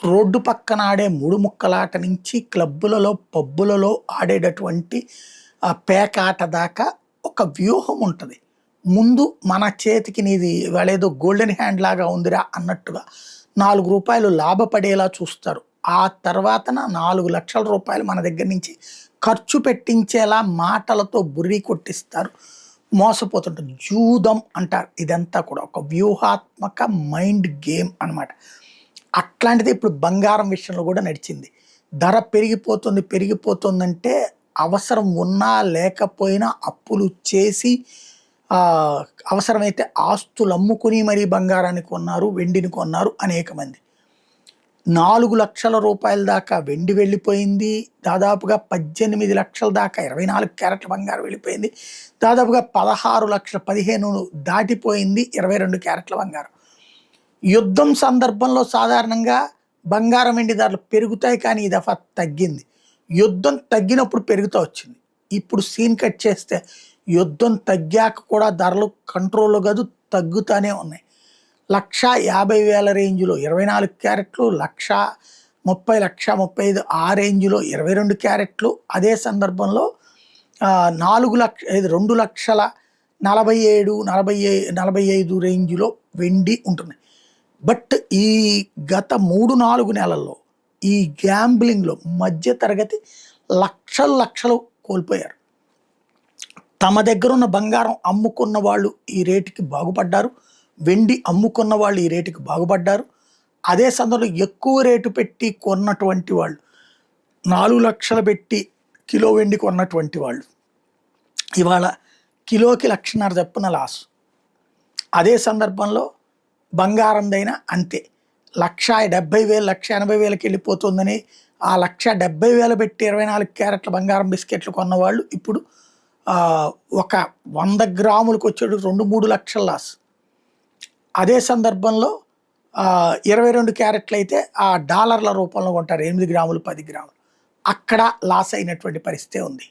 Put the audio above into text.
Road పక్కన ఆడే మూడు ముక్కలాట నుంచి క్లబ్బులలో పబ్బులలో ఆడేటటువంటి పేకాట దాకా ఒక వ్యూహం ఉంటుంది. ముందు మన చేతికి నీది వాళ్ళేదో గోల్డెన్ హ్యాండ్ లాగా ఉందిరా అన్నట్టుగా రూ. 4 లాభపడేలా చూస్తారు. ఆ తర్వాతన రూ. 4,00,000 మన దగ్గర నుంచి ఖర్చు పెట్టించేలా మాటలతో బుర్రి కొట్టిస్తారు. మోసపోతుంటారు. జూదం అంటారు. ఇదంతా కూడా ఒక వ్యూహాత్మక మైండ్ గేమ్ అన్నమాట. అట్లాంటిది ఇప్పుడు బంగారం విషయంలో కూడా నడిచింది. ధర పెరిగిపోతుందంటే అవసరం ఉన్నా లేకపోయినా అప్పులు చేసి అవసరమైతే ఆస్తులు అమ్ముకుని మరీ బంగారాన్ని కొన్నారు, వెండిని కొన్నారు అనేక మంది. రూ. 4,00,000 దాకా వెండి వెళ్ళిపోయింది. దాదాపుగా 18 లక్షల దాకా 24 క్యారెట్ల బంగారం వెళ్ళిపోయింది. దాదాపుగా 16 లక్షల 15 దాటిపోయింది 22 క్యారెట్ల బంగారం. యుద్ధం సందర్భంలో సాధారణంగా బంగారం వెండి ధరలు పెరుగుతాయి, కానీ ఈ దఫా తగ్గింది. యుద్ధం తగ్గినప్పుడు పెరుగుతూ వచ్చింది. ఇప్పుడు సీన్ కట్ చేస్తే యుద్ధం తగ్గాక కూడా ధరలు కంట్రోల్లో కాదు, తగ్గుతూనే ఉన్నాయి. 1,50,000 రేంజ్లో 24 క్యారెట్లు, 1,30,000, 1,35,000 ఆ రేంజ్లో 22 క్యారెట్లు. అదే సందర్భంలో 2,47,45 రేంజ్లో వెండి ఉంటుంది. బట్ ఈ గత 3-4 నెలల్లో ఈ గ్యాంబ్లింగ్లో మధ్య తరగతి లక్షలు కోల్పోయారు. తమ దగ్గర ఉన్న బంగారం అమ్ముకున్న వాళ్ళు ఈ రేటుకి బాగుపడ్డారు, వెండి అమ్ముకున్న వాళ్ళు ఈ రేటుకి బాగుపడ్డారు. అదే సందర్భంలో ఎక్కువ రేటు పెట్టి కొన్నటువంటి వాళ్ళు, 4 లక్షలు పెట్టి కిలో వెండి కొన్నటువంటి వాళ్ళు ఇవాళ కిలోకి 1,50,000 చొప్పున లాస్. అదే సందర్భంలో బంగారందైనా అంతే. 1,70,000, 1,80,000కి వెళ్ళిపోతుందని ఆ 1,70,000 పెట్టి 24 క్యారెట్ల బంగారం బిస్కెట్లు కొన్నవాళ్ళు ఇప్పుడు ఒక 100 గ్రాములకు వచ్చేటు 2-3 లక్షల లాస్. అదే సందర్భంలో 22 క్యారెట్లు అయితే ఆ డాలర్ల రూపంలో కొంటారు, 8 గ్రాములు 10 గ్రాములు. అక్కడ లాస్ అయినటువంటి పరిస్థితి ఉంది.